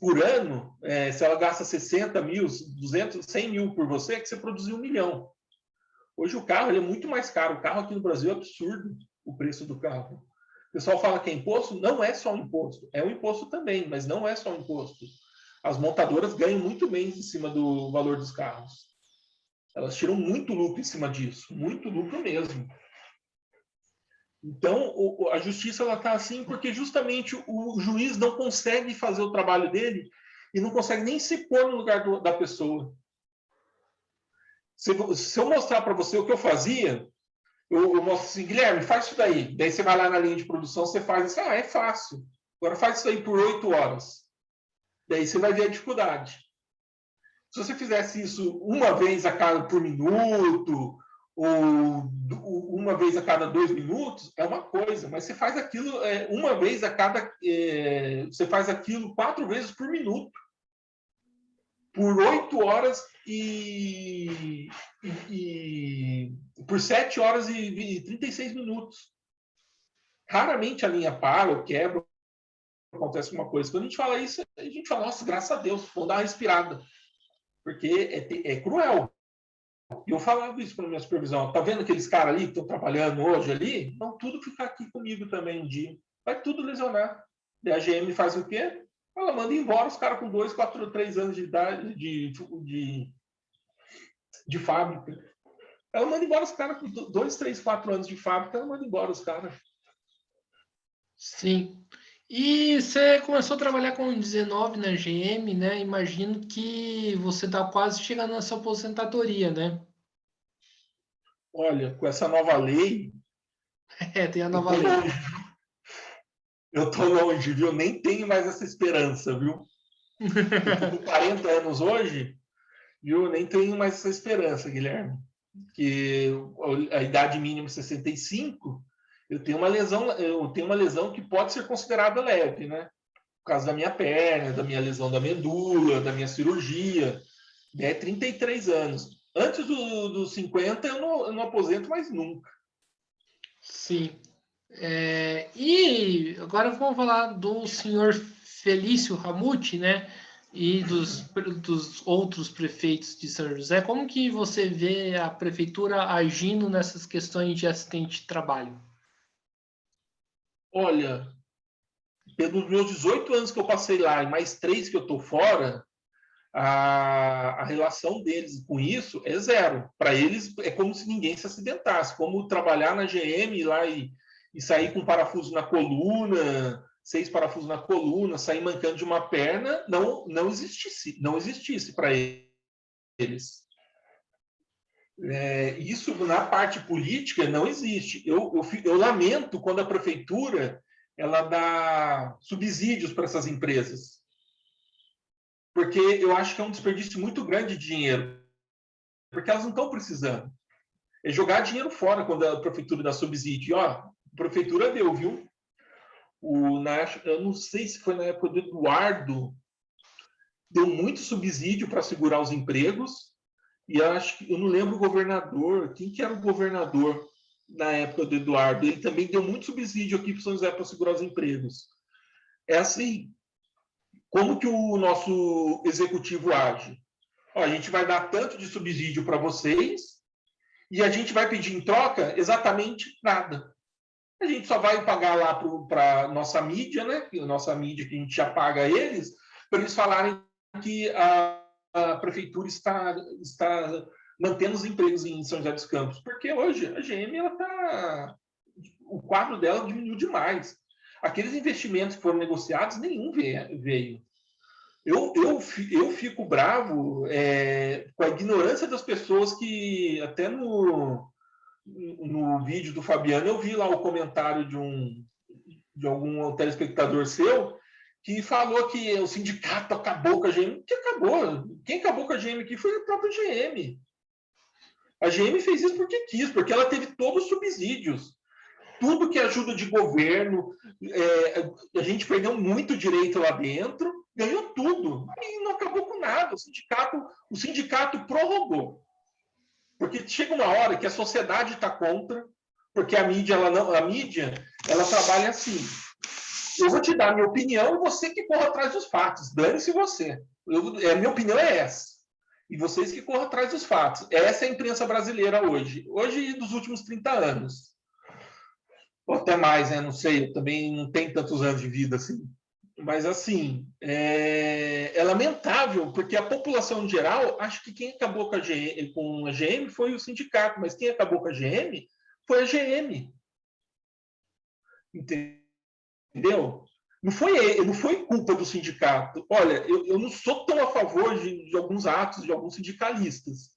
por ano, se ela gasta 60 mil, 200, 100 mil por você, é que você produziu 1 milhão. Hoje o carro ele é muito mais caro. O carro aqui no Brasil é absurdo, o preço do carro. O pessoal fala que é imposto, não é só imposto. É um imposto também, mas não é só imposto. As montadoras ganham muito bem em cima do valor dos carros. Elas tiram muito lucro em cima disso, muito lucro mesmo. Então, a justiça está assim porque justamente o juiz não consegue fazer o trabalho dele e não consegue nem se pôr no lugar da pessoa. Se eu mostrar para você o que eu fazia, eu mostro assim, Guilherme, faz isso daí. Daí você vai lá na linha de produção, você faz assim, é fácil. Agora faz isso aí por 8 horas. Daí você vai ver a dificuldade. Se você fizesse isso uma vez a cada por minuto, ou uma vez a cada 2 minutos, é uma coisa, mas você faz aquilo uma vez a cada. Você faz aquilo 4 vezes por minuto, por 8 horas e por 7 horas e 36 minutos. Raramente a linha para ou quebra, acontece uma coisa. Quando a gente fala isso, a gente fala, nossa, graças a Deus, vamos dar uma respirada. Porque é cruel. E eu falava isso para a minha supervisão. Tá vendo aqueles caras ali que estão trabalhando hoje ali? Não, tudo ficar aqui comigo também um dia. Vai tudo lesionar. E a GM faz o quê? Ela manda embora os caras com 2, 4, 3 anos de idade de fábrica. Ela manda embora os caras com 2, 3, 4 anos de fábrica. Ela manda embora os caras. Sim. E você começou a trabalhar com 19 na GM, né? Imagino que você está quase chegando na sua aposentadoria, né? Olha, com essa nova lei. Tem a nova lei. Eu tô longe, viu? Nem tenho mais essa esperança, viu? Eu tô com 40 anos hoje, viu? Nem tenho mais essa esperança, Guilherme. Que a idade mínima é 65, eu tenho uma lesão que pode ser considerada leve, né? Por causa da minha perna, da minha lesão da medula, da minha cirurgia. 33 anos. Antes dos 50, eu não aposento mais nunca. Sim. E agora vamos falar do senhor Felício Ramute, né? E dos outros prefeitos de São José. Como que você vê a prefeitura agindo nessas questões de acidente de trabalho? Olha, pelos meus 18 anos que eu passei lá e mais 3 que eu estou fora, a relação deles com isso é zero. Para eles é como se ninguém se acidentasse, como trabalhar na GM lá e sair com parafuso na coluna, 6 parafusos na coluna, sair mancando de uma perna, não existisse para eles. Isso na parte política não existe. Eu lamento quando a prefeitura ela dá subsídios para essas empresas, porque eu acho que é um desperdício muito grande de dinheiro, porque elas não estão precisando. É jogar dinheiro fora quando a prefeitura dá subsídio. Ó, a prefeitura deu, viu? Eu não sei se foi na época do Eduardo, deu muito subsídio para segurar os empregos, e acho que eu não lembro o governador, quem que era o governador na época do Eduardo, ele também deu muito subsídio aqui para São José para segurar os empregos. É assim, como que o nosso executivo age? Ó, a gente vai dar tanto de subsídio para vocês e a gente vai pedir em troca exatamente nada. A gente só vai pagar lá para a nossa mídia, né? A nossa mídia que a gente já paga a eles, para eles falarem que a prefeitura está mantendo os empregos em São José dos Campos. Porque hoje a GM o quadro dela diminuiu demais. Aqueles investimentos que foram negociados, nenhum veio. Eu fico bravo com a ignorância das pessoas que, até no vídeo do Fabiano, eu vi lá o comentário de algum telespectador seu que falou que o sindicato acabou com a GM. Que acabou? Quem acabou com a GM aqui foi a própria GM. A GM fez isso porque quis, porque ela teve todos os subsídios. Tudo que ajuda de governo, a gente perdeu muito direito lá dentro, ganhou tudo. E não acabou com nada. O sindicato prorrogou. Porque chega uma hora que a sociedade está contra, porque a mídia ela trabalha assim. Eu vou te dar a minha opinião e você que corra atrás dos fatos. Dane-se você. A minha opinião é essa. E vocês que corram atrás dos fatos. Essa é a imprensa brasileira hoje. Hoje e dos últimos 30 anos. Ou até mais, né? Não sei. Eu também não tenho tantos anos de vida assim. Mas, assim, é lamentável, porque a população em geral, acho que quem acabou com a GM foi o sindicato, mas quem acabou com a GM foi a GM. Entendeu? Não foi culpa do sindicato. Olha, eu não sou tão a favor de alguns atos de alguns sindicalistas,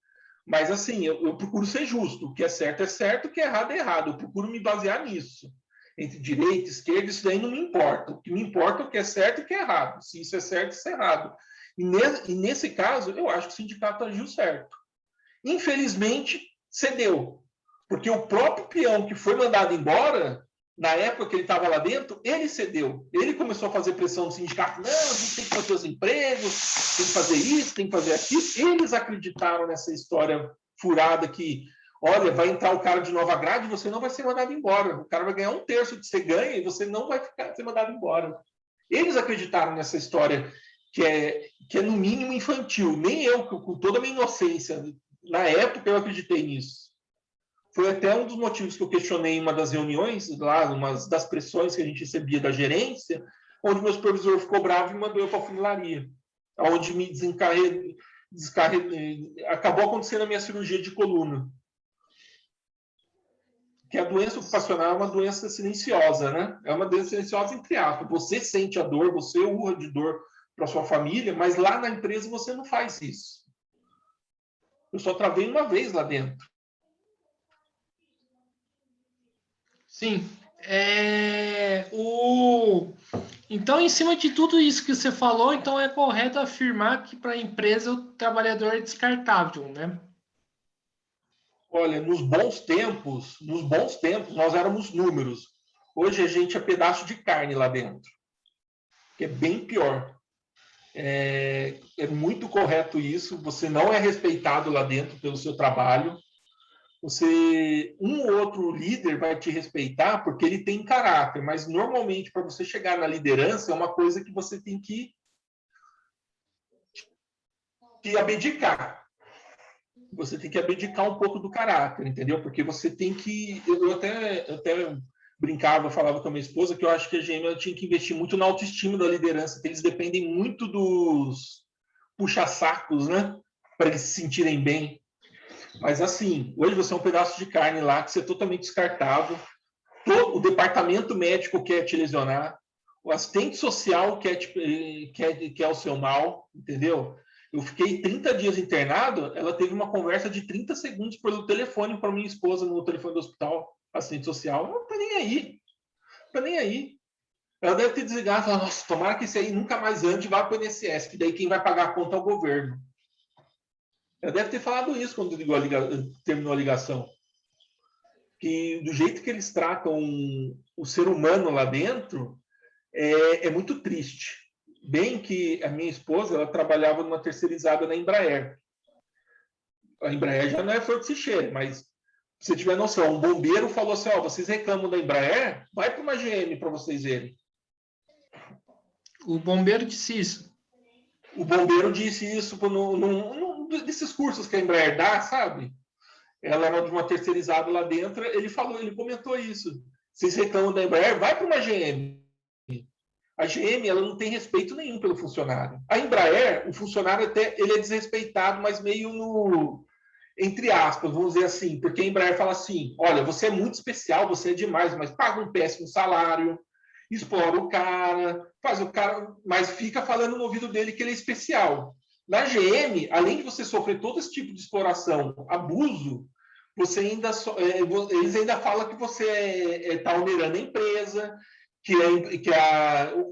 Mas, assim, eu procuro ser justo. O que é certo, o que é errado. Eu procuro me basear nisso. Entre direita e esquerda, isso daí não me importa. O que me importa é o que é certo e o que é errado. Se isso é certo, isso é errado. E nesse caso, eu acho que o sindicato agiu certo. Infelizmente, cedeu. Porque o próprio peão que foi mandado embora, na época que ele estava lá dentro, ele cedeu. Ele começou a fazer pressão no sindicato. Não, a gente tem que fazer os empregos, tem que fazer isso, tem que fazer aquilo. Eles acreditaram nessa história furada que, olha, vai entrar o cara de nova grade e você não vai ser mandado embora. O cara vai ganhar 1/3 do que você ganha e você não vai ser mandado embora. Eles acreditaram nessa história que é no mínimo infantil. Nem eu, com toda a minha inocência, na época eu acreditei nisso. Foi até um dos motivos que eu questionei em uma das reuniões, lá, uma das pressões que a gente recebia da gerência, onde meu supervisor ficou bravo e mandou eu para a funilaria, onde me acabou acontecendo a minha cirurgia de coluna. Que a doença ocupacional é uma doença silenciosa, né? É uma doença silenciosa entre aspas. Você sente a dor, você urra de dor para sua família, mas lá na empresa você não faz isso. Eu só travei uma vez lá dentro. Sim. Então, em cima de tudo isso que você falou, então é correto afirmar que para a empresa o trabalhador é descartável, né? Olha, nos bons tempos, nós éramos números. Hoje a gente é pedaço de carne lá dentro, que é bem pior. É muito correto isso. Você não é respeitado lá dentro pelo seu trabalho. Um ou outro líder vai te respeitar porque ele tem caráter, mas normalmente para você chegar na liderança é uma coisa que você tem que abdicar. Você tem que abdicar um pouco do caráter, entendeu? Porque você tem que. Eu até brincava, falava com a minha esposa que eu acho que a GM tinha que investir muito na autoestima da liderança, que eles dependem muito dos puxa-sacos, né? Para eles se sentirem bem. Mas assim, hoje você é um pedaço de carne lá que você é totalmente descartável. O departamento médico quer te lesionar, o assistente social quer o seu mal, entendeu? Eu fiquei 30 dias internado, ela teve uma conversa de 30 segundos pelo telefone para minha esposa no telefone do hospital, assistente social. Não tá nem aí. Não tá nem aí. Ela deve ter desligado e falado, nossa, tomara que esse aí nunca mais ande e vá para o INSS, que daí quem vai pagar a conta é o governo. Ela deve ter falado isso quando terminou a ligação. Que do jeito que eles tratam o ser humano lá dentro, é muito triste. Bem que a minha esposa, ela trabalhava numa terceirizada na Embraer. A Embraer já não é flor que se cheire, mas se você tiver noção, um bombeiro falou assim, vocês reclamam da Embraer? Vai para uma GM para vocês verem. O bombeiro disse isso. O bombeiro disse isso num desses cursos que a Embraer dá, sabe? Ela era de uma terceirizada lá dentro, ele comentou isso. Vocês reclamam da Embraer? Vai para uma GM. A GM, ela não tem respeito nenhum pelo funcionário. A Embraer, o funcionário até ele é desrespeitado, mas meio entre aspas, vamos dizer assim, porque a Embraer fala assim, olha, você é muito especial, você é demais, mas paga um péssimo salário, explora o cara, faz o cara, mas fica falando no ouvido dele que ele é especial. Na GM, além de você sofrer todo esse tipo de exploração, abuso, eles ainda falam que você está onerando a empresa,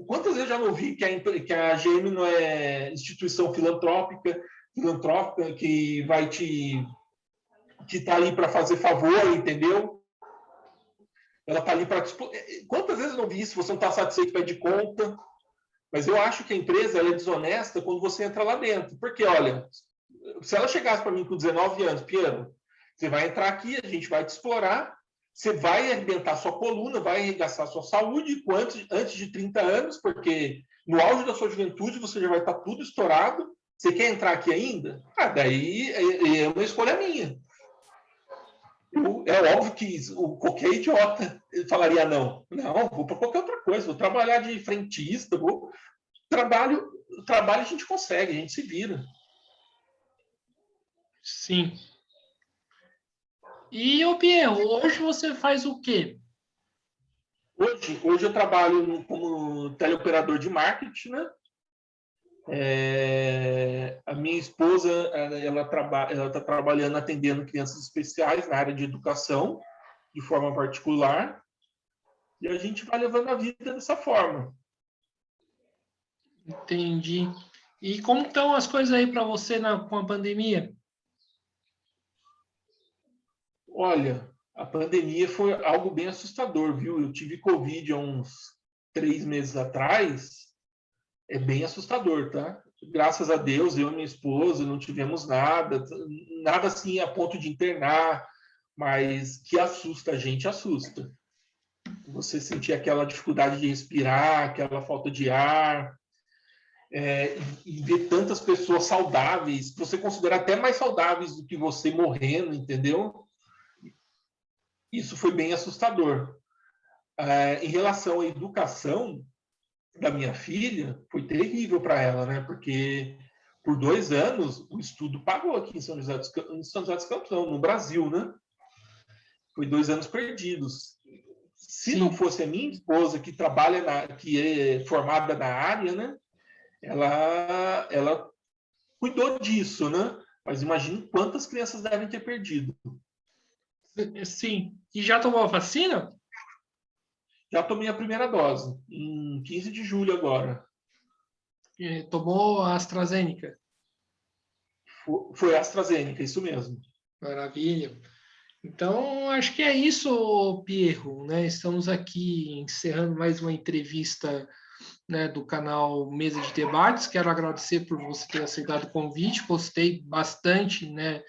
quantas vezes eu já não ouvi que a GM não é instituição filantrópica que vai que está ali para fazer favor, entendeu? Ela está ali para... Quantas vezes eu não vi isso? Você não está satisfeito, pede conta. Mas eu acho que a empresa ela é desonesta quando você entra lá dentro. Porque, olha, se ela chegasse para mim com 19 anos, Piero, você vai entrar aqui, a gente vai te explorar, você vai arrebentar sua coluna, vai arregaçar sua saúde antes de 30 anos, porque no auge da sua juventude você já vai estar tudo estourado. Você quer entrar aqui ainda? Daí é uma escolha minha. É óbvio que qualquer idiota falaria não. Não, vou para qualquer outra coisa, vou trabalhar de frentista, trabalho a gente consegue, a gente se vira. Sim. E, ô Pierro, hoje você faz o quê? Hoje eu trabalho como teleoperador de marketing, né? A minha esposa, ela está trabalhando atendendo crianças especiais na área de educação, de forma particular, e a gente vai levando a vida dessa forma. Entendi. E como estão as coisas aí para você com a pandemia? Olha, a pandemia foi algo bem assustador, viu? Eu tive Covid há uns 3 meses atrás, é bem assustador, tá? Graças a Deus, eu e minha esposa não tivemos nada, nada assim a ponto de internar, mas que assusta a gente, assusta. Você sentir aquela dificuldade de respirar, aquela falta de ar, e ver tantas pessoas saudáveis, você considera até mais saudáveis do que você morrendo, entendeu? Isso foi bem assustador. Em relação à educação da minha filha, foi terrível para ela, né? Porque por 2 anos o estudo parou aqui em São José dos Campos, não, no Brasil, né? Foi 2 anos perdidos. Se não Sim, fosse a minha esposa que trabalha, que é formada na área, né? Ela cuidou disso, né? Mas imagine quantas crianças devem ter perdido. sim. E já tomou a vacina? Já tomei a primeira dose, em 15 de julho agora. Tomou a AstraZeneca? Foi a AstraZeneca, isso mesmo. Maravilha. Então, acho que é isso, Pierro, né? Estamos aqui encerrando mais uma entrevista, né, do canal Mesa de Debates. Quero agradecer por você ter aceitado o convite. Gostei bastante, né,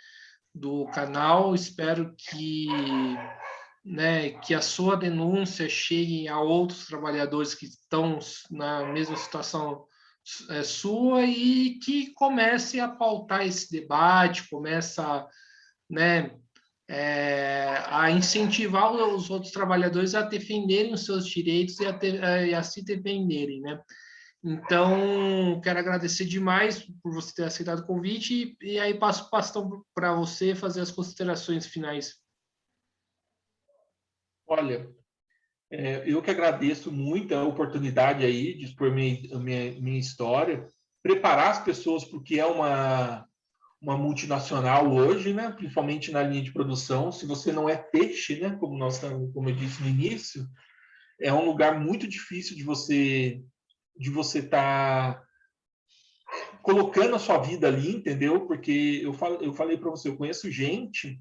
do canal. Espero que a sua denúncia chegue a outros trabalhadores que estão na mesma situação sua e que comece a pautar esse debate, começa, né, a incentivar os outros trabalhadores a defenderem os seus direitos e a se defenderem, né? Então, quero agradecer demais por você ter aceitado o convite e aí passo o bastão para você fazer as considerações finais. Olha, eu que agradeço muito a oportunidade aí de expor minha história, preparar as pessoas porque é uma multinacional hoje, né? Principalmente na linha de produção. Se você não é peixe, né? Como eu disse no início, é um lugar muito difícil de você estar colocando a sua vida ali, entendeu? Porque eu falei para você, eu conheço gente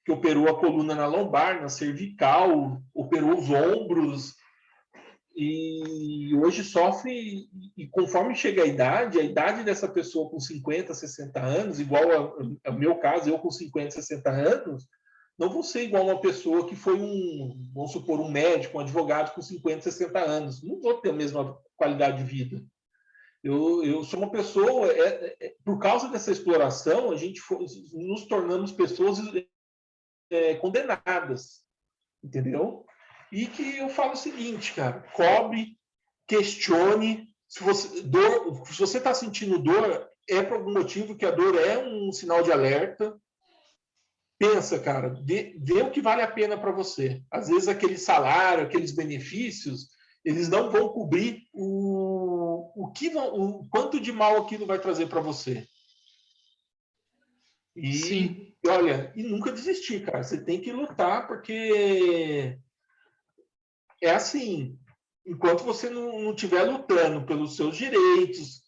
que operou a coluna na lombar, na cervical, operou os ombros e hoje sofre, e conforme chega a idade dessa pessoa com 50, 60 anos, igual ao meu caso, eu com 50, 60 anos, não vou ser igual uma pessoa que foi vamos supor, um médico, um advogado com 50, 60 anos. Não vou ter a mesma qualidade de vida. Eu sou uma pessoa, por causa dessa exploração, nos tornamos pessoas condenadas, entendeu? E que eu falo o seguinte, cara, cobre, questione, se você está sentindo dor, é por algum motivo que a dor é um sinal de alerta. Pensa, cara, vê o que vale a pena para você. Às vezes aquele salário, aqueles benefícios, eles não vão cobrir o quanto de mal aquilo vai trazer para você. Sim, E olha, e nunca desistir, cara. Você tem que lutar porque é assim, enquanto você não estiver lutando pelos seus direitos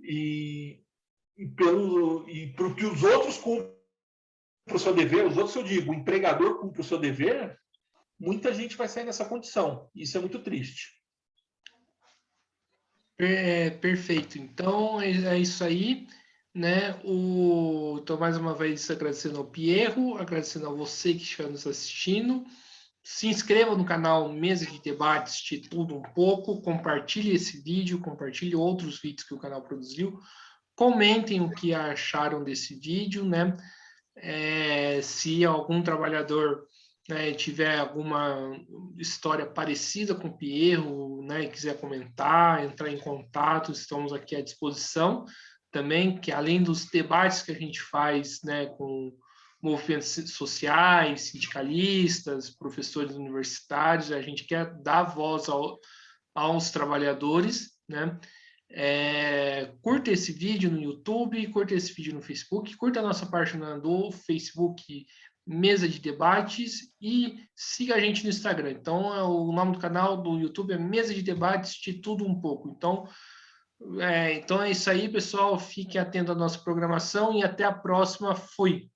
e por que os outros cumprem o seu dever, os outros eu digo, o empregador cumpre o seu dever, muita gente vai sair nessa condição. Isso é muito triste. perfeito. Então, é isso aí, né? Então, mais uma vez, agradecendo ao Pierro, agradecendo a você que está nos assistindo. Se inscreva no canal Mesa de Debates de Tudo Um Pouco, compartilhe esse vídeo, compartilhe outros vídeos que o canal produziu, comentem o que acharam desse vídeo, né? Se algum trabalhador, né, tiver alguma história parecida com o Pierro, né, e quiser comentar, entrar em contato, estamos aqui à disposição também, que além dos debates que a gente faz, né, com movimentos sociais, sindicalistas, professores universitários, a gente quer dar voz aos trabalhadores, né? Curta esse vídeo no YouTube, curta esse vídeo no Facebook, curta a nossa página do Facebook Mesa de Debates e siga a gente no Instagram. Então, o nome do canal do YouTube é Mesa de Debates de Tudo Um Pouco. Então é isso aí, pessoal. Fiquem atentos à nossa programação e até a próxima. Fui!